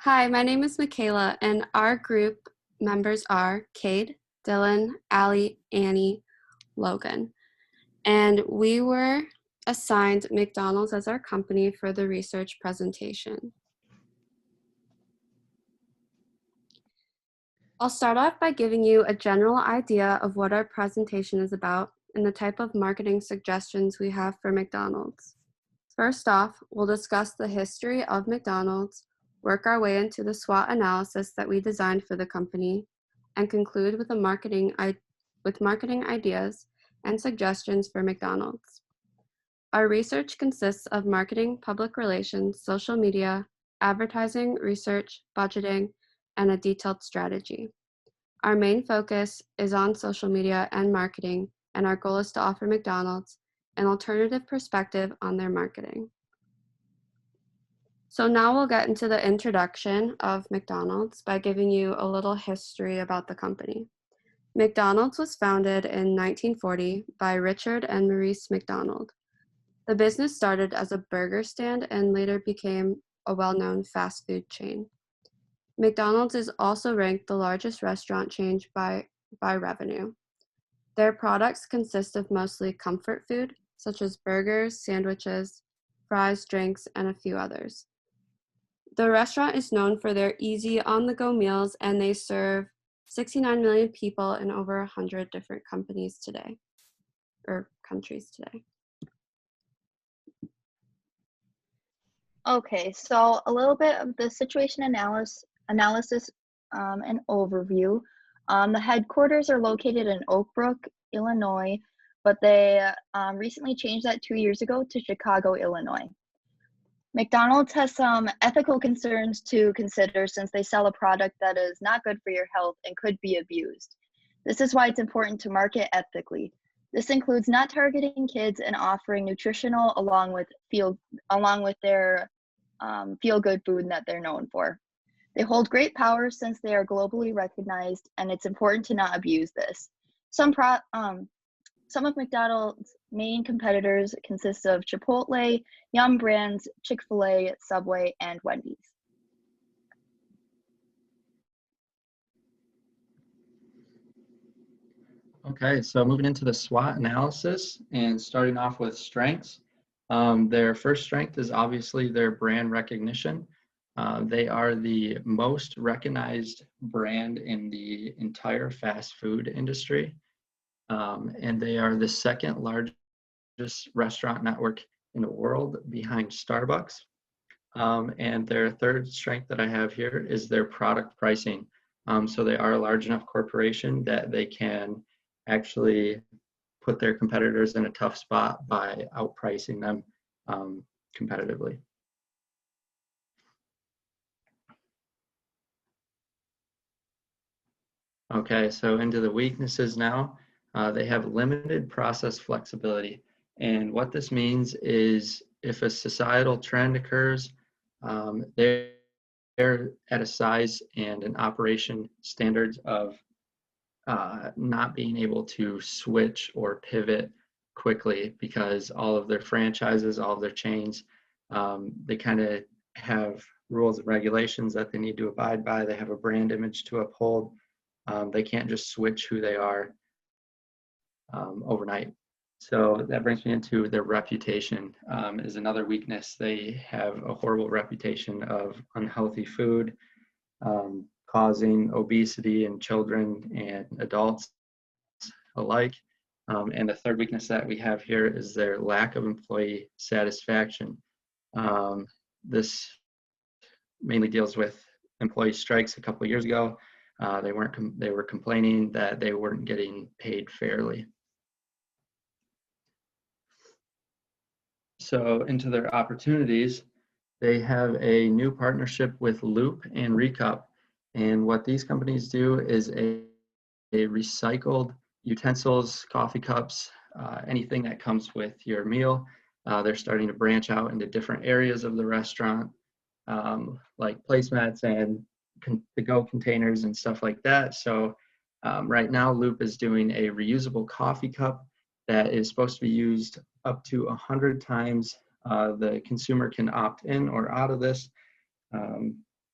Hi, my name is Michaela, and our group members are Cade, Dylan, Allie, Annie, Logan. And we were assigned McDonald's as our company for the research presentation. I'll start off by giving you a general idea of what our presentation is about and the type of marketing suggestions we have for McDonald's. First off, we'll discuss the history of McDonald's, work our way into the SWOT analysis that we designed for the company, and conclude with marketing ideas and suggestions for McDonald's. Our research consists of marketing, public relations, social media, advertising, research, budgeting, and a detailed strategy. Our main focus is on social media and marketing, and our goal is to offer McDonald's an alternative perspective on their marketing. So now we'll get into the introduction of McDonald's by giving you a little history about the company. McDonald's was founded in 1940 by Richard and Maurice McDonald. The business started as a burger stand and later became a well-known fast food chain. McDonald's is also ranked the largest restaurant chain by revenue. Their products consist of mostly comfort food, such as burgers, sandwiches, fries, drinks, and a few others. The restaurant is known for their easy on-the-go meals, and they serve 69 million people in over 100 different countries today. Okay, so a little bit of the situation analysis and overview. The headquarters are located in Oak Brook, Illinois, but they recently changed that 2 years ago to Chicago, Illinois. McDonald's has some ethical concerns to consider since they sell a product that is not good for your health and could be abused. This is why it's important to market ethically. This includes not targeting kids and offering nutritional along with their feel-good food that they're known for. They hold great power since they are globally recognized, and it's important to not abuse this. Some of McDonald's main competitors consist of Chipotle, Yum Brands, Chick-fil-A, Subway, and Wendy's. Okay, so moving into the SWOT analysis and starting off with strengths. Their first strength is obviously their brand recognition. They are the most recognized brand in the entire fast food industry. And they are the second largest restaurant network in the world behind Starbucks. And their third strength that I have here is their product pricing. So they are a large enough corporation that they can actually put their competitors in a tough spot by outpricing them competitively. Okay, so into the weaknesses now. They have limited process flexibility. And what this means is if a societal trend occurs, they're at a size and an operation standards of not being able to switch or pivot quickly because all of their franchises, all of their chains, they kind of have rules and regulations that they need to abide by. They have a brand image to uphold. They can't just switch who they are overnight. So that brings me into their reputation is another weakness. They have a horrible reputation of unhealthy food, causing obesity in children and adults alike. And the third weakness that we have here is their lack of employee satisfaction. This mainly deals with employee strikes a couple of years ago. They were complaining that they weren't getting paid fairly. So into their opportunities, they have a new partnership with Loop and Recup. And what these companies do is a recycled utensils, coffee cups, anything that comes with your meal. They're starting to branch out into different areas of the restaurant, like placemats and to-go containers and stuff like that. So right now, Loop is doing a reusable coffee cup that is supposed to be used up to 100 times. The consumer can opt in or out of this.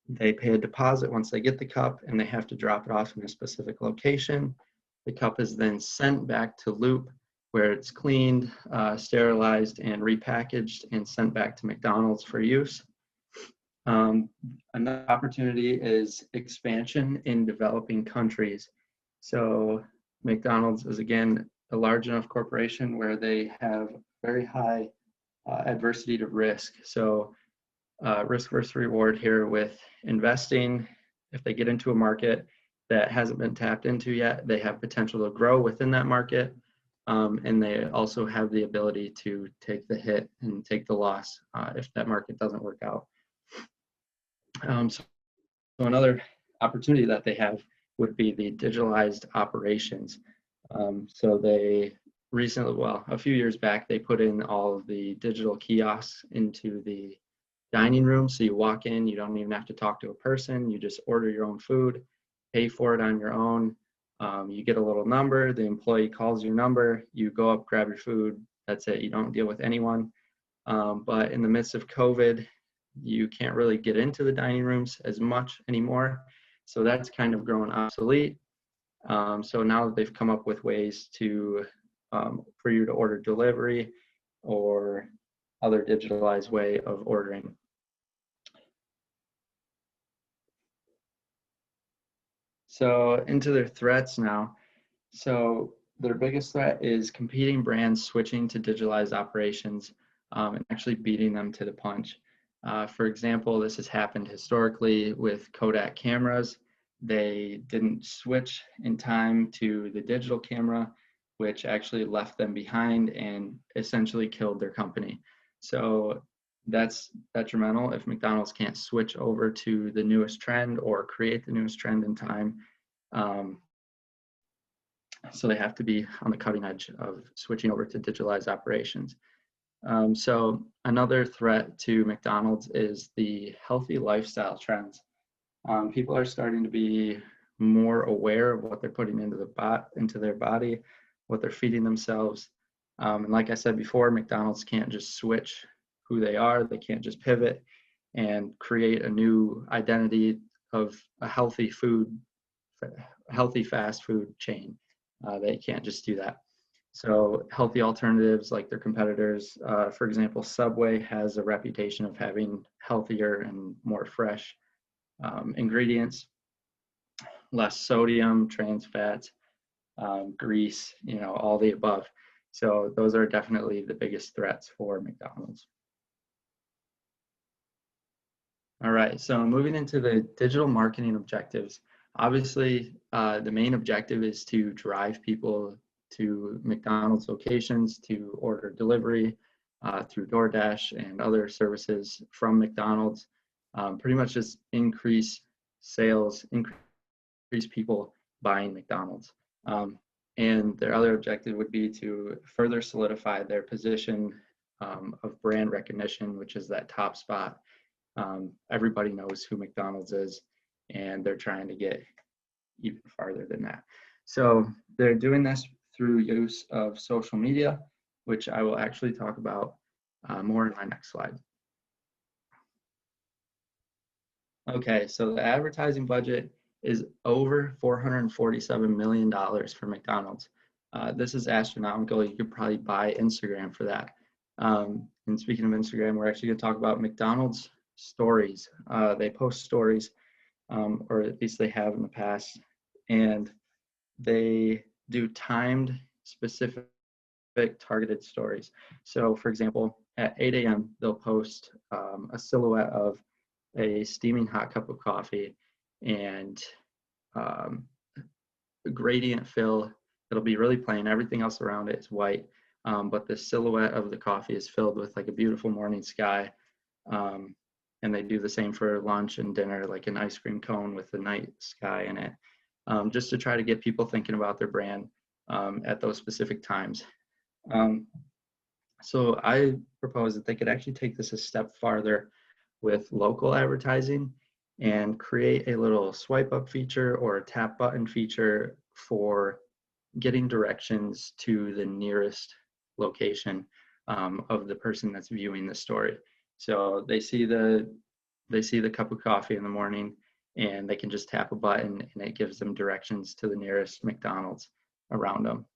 They pay a deposit once they get the cup, and they have to drop it off in a specific location. The cup is then sent back to Loop, where it's cleaned, sterilized, and repackaged and sent back to McDonald's for use. Another opportunity is expansion in developing countries. So McDonald's is, again, a large enough corporation where they have very high adversity to risk. So risk versus reward here with investing. If they get into a market that hasn't been tapped into yet, they have potential to grow within that market. And they also have the ability to take the hit and take the loss if that market doesn't work out. So another opportunity that they have would be the digitalized operations. So they recently, well, a few years back, they put in all of the digital kiosks into the dining room. So you walk in, you don't even have to talk to a person. You just order your own food, pay for it on your own. You get a little number. The employee calls your number. You go up, grab your food. That's it. You don't deal with anyone. But in the midst of COVID, you can't really get into the dining rooms as much anymore. So that's kind of grown obsolete. So now that they've come up with ways to for you to order delivery or other digitalized way of ordering. So into their threats now. So their biggest threat is competing brands switching to digitalized operations and actually beating them to the punch. For example, this has happened historically with Kodak cameras. They didn't switch in time to the digital camera, which actually left them behind and essentially killed their company. So that's detrimental if McDonald's can't switch over to the newest trend or create the newest trend in time. So they have to be on the cutting edge of switching over to digitalized operations. So another threat to McDonald's is the healthy lifestyle trends. People are starting to be more aware of what they're putting into their body, what they're feeding themselves. And like I said before, McDonald's can't just switch who they are. They can't just pivot and create a new identity of a healthy fast food chain. They can't just do that. So healthy alternatives like their competitors, for example, Subway has a reputation of having healthier and more fresh ingredients, less sodium, trans fats, grease, all the above. So those are definitely the biggest threats for McDonald's. All right, so moving into the digital marketing objectives. Obviously, the main objective is to drive people to McDonald's locations to order delivery through DoorDash and other services from McDonald's. Pretty much just increase sales, increase people buying McDonald's. And their other objective would be to further solidify their position of brand recognition, which is that top spot. Everybody knows who McDonald's is, and they're trying to get even farther than that. So they're doing this through use of social media, which I will actually talk about more in my next slide. Okay, so the advertising budget is over $447 million for McDonald's. This is astronomical. You could probably buy Instagram for that. And speaking of Instagram, we're actually going to talk about McDonald's stories. They post stories, or at least they have in the past, and they do timed, specific, targeted stories. So, for example, at 8 a.m., they'll post a silhouette of a steaming hot cup of coffee and gradient fill. It'll be really plain. Everything else around it is white, but the silhouette of the coffee is filled with like a beautiful morning sky. And they do the same for lunch and dinner, like an ice cream cone with the night sky in it, just to try to get people thinking about their brand at those specific times. So I propose that they could actually take this a step farther with local advertising and create a little swipe up feature or a tap button feature for getting directions to the nearest location of the person that's viewing the story. So they see the they see the cup of coffee in the morning and they can just tap a button and it gives them directions to the nearest McDonald's around them.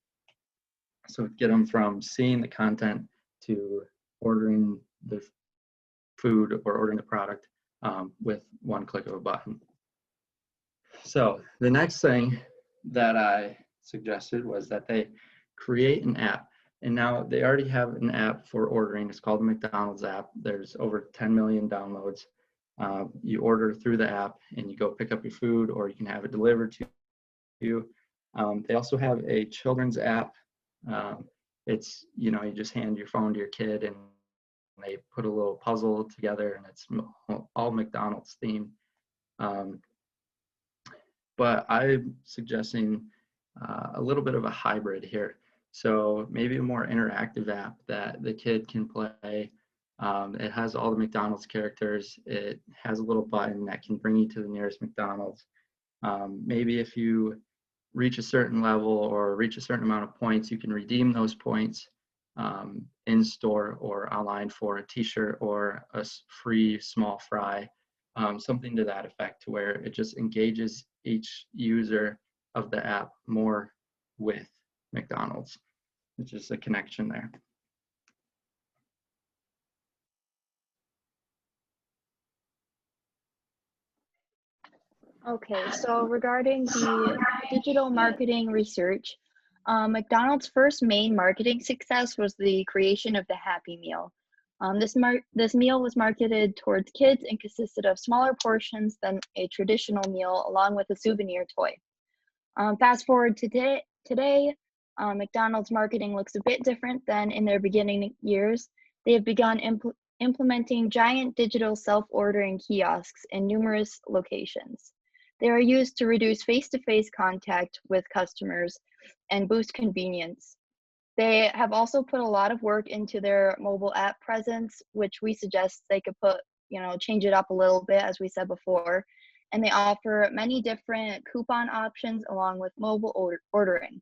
So get them from seeing the content to ordering the food or ordering the product with one click of a button. So the next thing that I suggested was that they create an app. And now they already have an app for ordering. It's called the McDonald's app. There's over 10 million downloads. You order through the app and you go pick up your food, or you can have it delivered to you. They also have a children's app. It's, you know, you just hand your phone to your kid and they put a little puzzle together, and it's all McDonald's themed. But I'm suggesting a little bit of a hybrid here. So maybe a more interactive app that the kid can play. It has all the McDonald's characters. It has a little button that can bring you to the nearest McDonald's. Maybe if you reach a certain level or reach a certain amount of points, you can redeem those points in store or online for a t-shirt or a free small fry, something to that effect, to where it just engages each user of the app more with McDonald's. It's just a connection there. Okay, so regarding the digital marketing research, McDonald's first main marketing success was the creation of the Happy Meal. This meal was marketed towards kids and consisted of smaller portions than a traditional meal, along with a souvenir toy. Fast forward to today, McDonald's marketing looks a bit different than in their beginning years. They have begun implementing giant digital self-ordering kiosks in numerous locations. They are used to reduce face-to-face contact with customers and boost convenience. They have also put a lot of work into their mobile app presence, which we suggest they could change it up a little bit, as we said before. And they offer many different coupon options along with mobile ordering.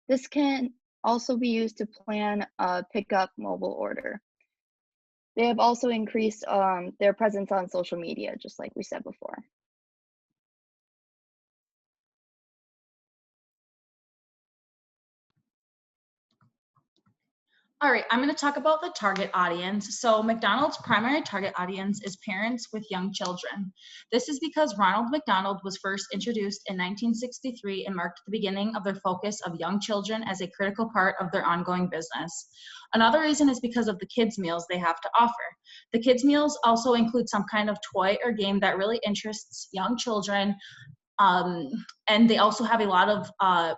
This can also be used to plan a pickup mobile order. They have also increased their presence on social media, just like we said before. All right, I'm going to talk about the target audience. So McDonald's primary target audience is parents with young children. This is because Ronald McDonald was first introduced in 1963 and marked the beginning of their focus of young children as a critical part of their ongoing business. Another reason is because of the kids' meals they have to offer. The kids' meals also include some kind of toy or game that really interests young children. And they also have a lot of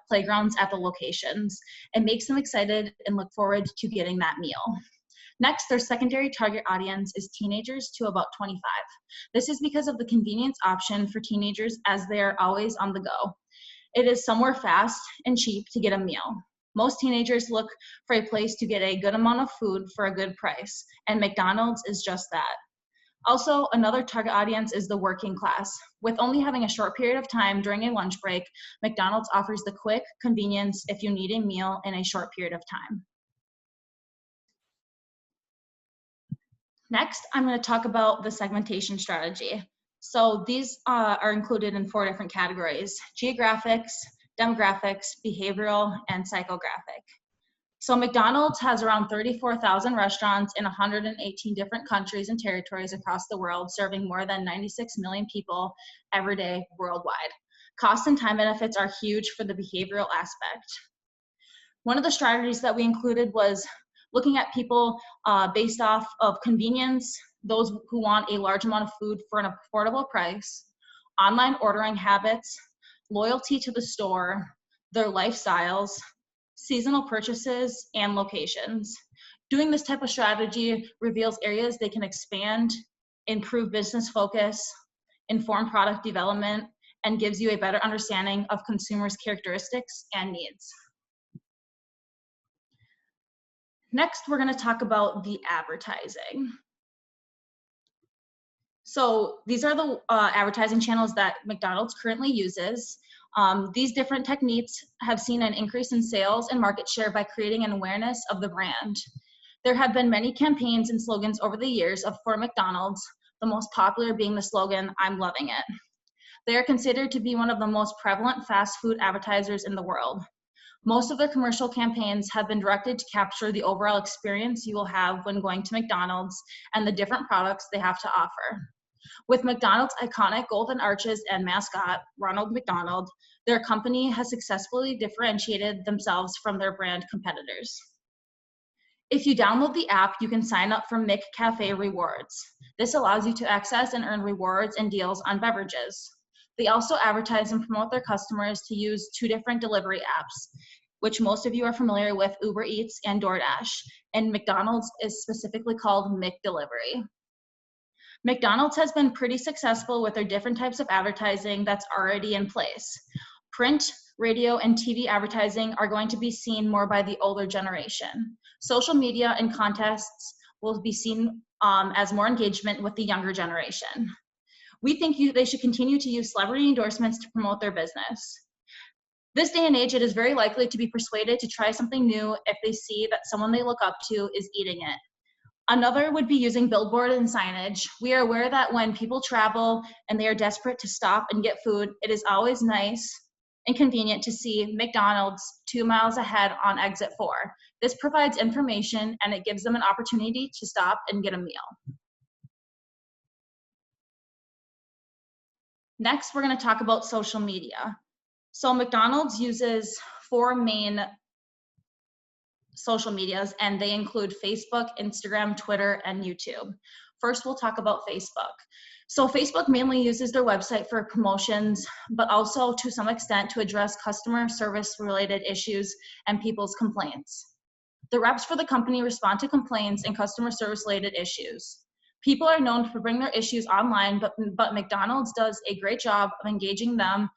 playgrounds at the locations. It makes them excited and look forward to getting that meal. Next, their secondary target audience is teenagers to about 25. This is because of the convenience option for teenagers, as they are always on the go. It is somewhere fast and cheap to get a meal. Most teenagers look for a place to get a good amount of food for a good price, and McDonald's is just that. Also, another target audience is the working class. With only having a short period of time during a lunch break, McDonald's offers the quick convenience if you need a meal in a short period of time. Next, I'm going to talk about the segmentation strategy. So these are included in 4 different categories: geographics, demographics, behavioral, and psychographic. So McDonald's has around 34,000 restaurants in 118 different countries and territories across the world, serving more than 96 million people every day worldwide. Cost and time benefits are huge for the behavioral aspect. One of the strategies that we included was looking at people based off of convenience, those who want a large amount of food for an affordable price, online ordering habits, loyalty to the store, their lifestyles, seasonal purchases, and locations. Doing this type of strategy reveals areas they can expand, improve business focus, inform product development, and gives you a better understanding of consumers' characteristics and needs. Next, we're going to talk about the advertising. So these are the advertising channels that McDonald's currently uses. These different techniques have seen an increase in sales and market share by creating an awareness of the brand. There have been many campaigns and slogans over the years for McDonald's, the most popular being the slogan, "I'm loving it." They are considered to be one of the most prevalent fast food advertisers in the world. Most of their commercial campaigns have been directed to capture the overall experience you will have when going to McDonald's and the different products they have to offer. With McDonald's iconic golden arches and mascot, Ronald McDonald, their company has successfully differentiated themselves from their brand competitors. If you download the app, you can sign up for McCafe Rewards. This allows you to access and earn rewards and deals on beverages. They also advertise and promote their customers to use 2 different delivery apps, which most of you are familiar with, Uber Eats and DoorDash, and McDonald's is specifically called McDelivery. McDonald's has been pretty successful with their different types of advertising that's already in place. Print, radio, and TV advertising are going to be seen more by the older generation. Social media and contests will be seen as more engagement with the younger generation. We think they should continue to use celebrity endorsements to promote their business. This day and age, it is very likely to be persuaded to try something new if they see that someone they look up to is eating it. Another would be using billboard and signage. We are aware that when people travel and they are desperate to stop and get food, it is always nice and convenient to see McDonald's 2 miles ahead on exit 4. This provides information and it gives them an opportunity to stop and get a meal. Next, we're going to talk about social media. So McDonald's uses 4 main social medias, and they include Facebook, Instagram, Twitter, and YouTube. First, we'll talk about Facebook. So Facebook mainly uses their website for promotions, but also to some extent to address customer service related issues and people's complaints. The reps for the company respond to complaints and customer service related issues. People are known for bringing their issues online, but McDonald's does a great job of engaging them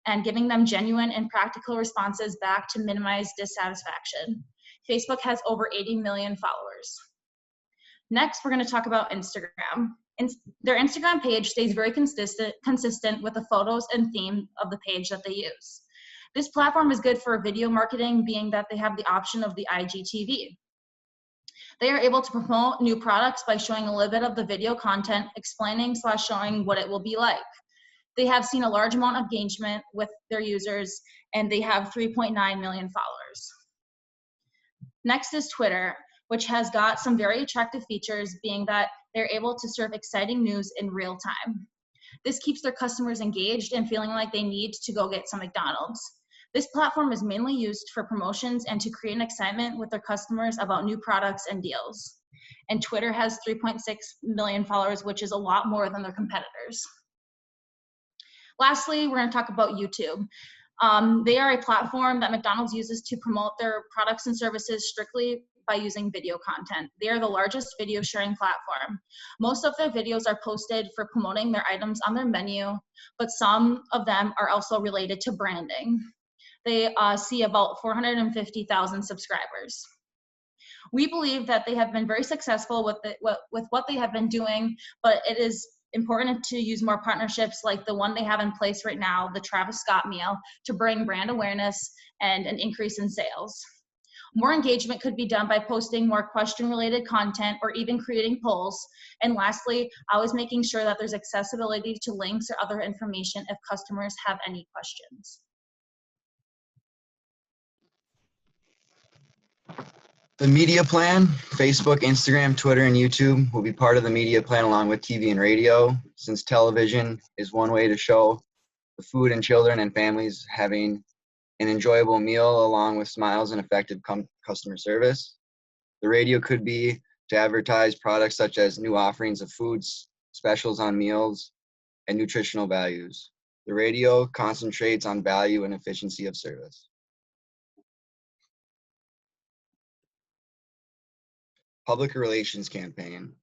and giving them genuine and practical responses back to minimize dissatisfaction. Facebook has over 80 million followers. Next, we're going to talk about Instagram. Their Instagram page stays very consistent with the photos and theme of the page that they use. This platform is good for video marketing, being that they have the option of the IGTV. They are able to promote new products by showing a little bit of the video content, explaining/showing what it will be like. They have seen a large amount of engagement with their users, and they have 3.9 million followers. Next is Twitter, which has got some very attractive features, being that they're able to serve exciting news in real time. This keeps their customers engaged and feeling like they need to go get some McDonald's. This platform is mainly used for promotions and to create an excitement with their customers about new products and deals. And Twitter has 3.6 million followers, which is a lot more than their competitors. Lastly, we're going to talk about YouTube. They are a platform that McDonald's uses to promote their products and services strictly by using video content. They are the largest video sharing platform. Most of their videos are posted for promoting their items on their menu, but some of them are also related to branding. They see about 450,000 subscribers. We believe that they have been very successful with what they have been doing, but it is important to use more partnerships like the one they have in place right now, the Travis Scott meal, to bring brand awareness and an increase in sales. More engagement could be done by posting more question-related content or even creating polls. And lastly, always making sure that there's accessibility to links or other information if customers have any questions. The media plan, Facebook, Instagram, Twitter, and YouTube will be part of the media plan along with TV and radio, since television is one way to show the food and children and families having an enjoyable meal along with smiles and effective customer service. The radio could be to advertise products such as new offerings of foods, specials on meals, and nutritional values. The radio concentrates on value and efficiency of service. Public relations campaign.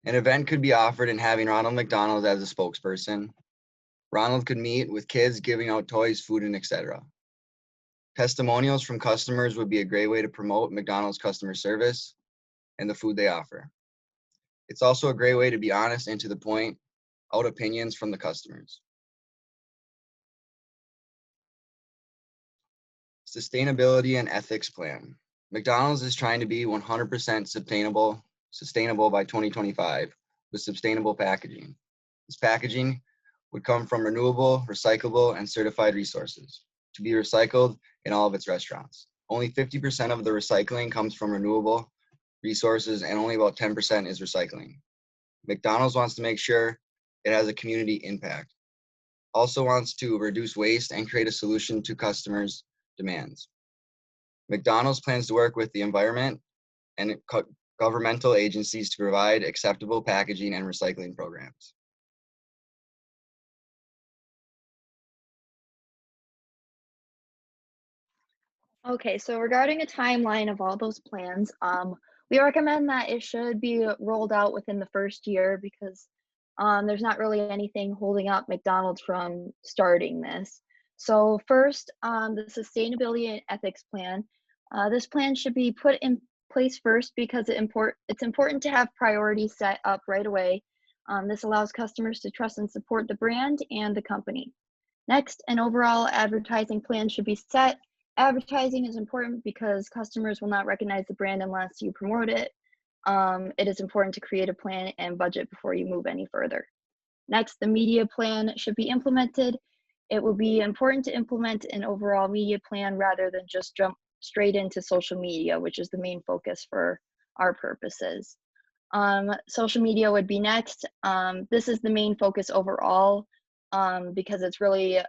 An event could be offered in having Ronald McDonald as a spokesperson. Ronald could meet with kids, giving out toys, food, and etc. Testimonials from customers would be a great way to promote McDonald's customer service and the food they offer. It's also a great way to be honest and to the point, out opinions from the customers. Sustainability and ethics plan. McDonald's is trying to be 100% sustainable by 2025. with sustainable packaging. This packaging would come from renewable, recyclable, and certified resources to be recycled in all of its restaurants. Only 50% of the recycling comes from renewable resources and only about 10% is recycling. McDonald's wants to make sure it has a community impact. Also wants to reduce waste and create a solution to customers' demands. McDonald's plans to work with the environment and governmental agencies to provide acceptable packaging and recycling programs. Okay, so regarding a timeline of all those plans, we recommend that it should be rolled out within the first year because there's not really anything holding up McDonald's from starting this. So first, the sustainability and ethics plan. This plan should be put in place first because it's important to have priorities set up right away. This allows customers to trust and support the brand and the company. Next, an overall advertising plan should be set. Advertising is important because customers will not recognize the brand unless you promote it. It is important to create a plan and budget before you move any further. Next, the media plan should be implemented. It will be important to implement an overall media plan rather than just jump straight into social media, which is the main focus for our purposes. Social media would be next. This is the main focus overall because it's really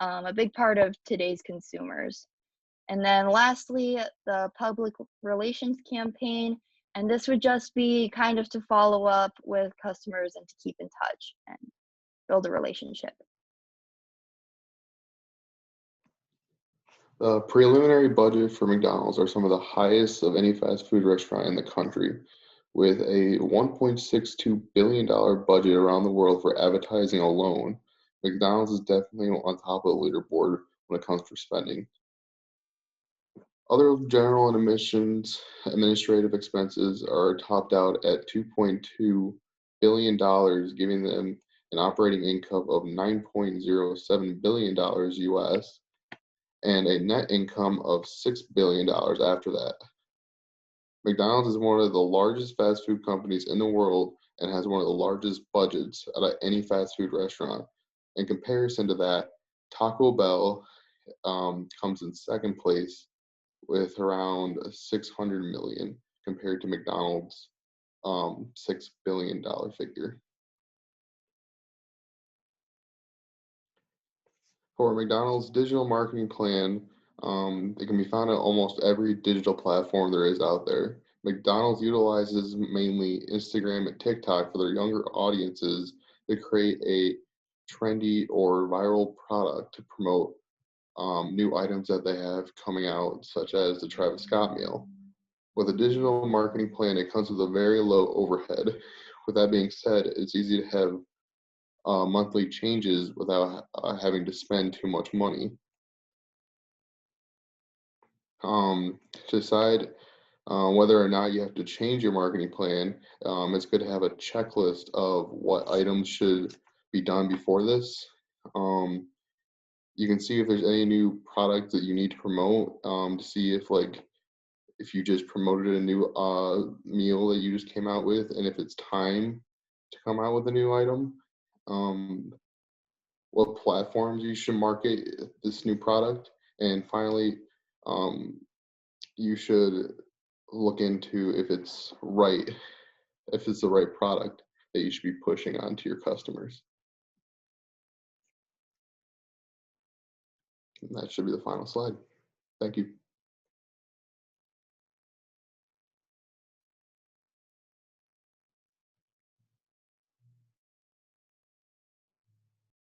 a big part of today's consumers. And then lastly, the public relations campaign. And this would just be kind of to follow up with customers and to keep in touch and build a relationship. The preliminary budget for McDonald's are some of the highest of any fast food restaurant in the country, with a $1.62 billion budget around the world for advertising alone. McDonald's is definitely on top of the leaderboard when it comes for spending. Other general and administrative expenses are topped out at $2.2 billion, giving them an operating income of $9.07 billion US and a net income of $6 billion after that. McDonald's is one of the largest fast food companies in the world and has one of the largest budgets out of any fast food restaurant. In comparison to that, Taco Bell comes in second place with around 600 million compared to McDonald's $6 billion figure. For McDonald's digital marketing plan, it can be found on almost every digital platform there is out there. McDonald's utilizes mainly Instagram and TikTok for their younger audiences to create a trendy or viral product to promote new items that they have coming out, such as the Travis Scott meal. With a digital marketing plan, it comes with a very low overhead. With that being said, it's easy to have monthly changes without having to spend too much money. To decide whether or not you have to change your marketing plan, it's good to have a checklist of what items should be done before this. You can see if there's any new product that you need to promote to see if you just promoted a new meal that you just came out with and if it's time to come out with a new item. What platforms you should market this new product. And finally, you should look into if it's the right product that you should be pushing onto your customers. And that should be the final slide. Thank you.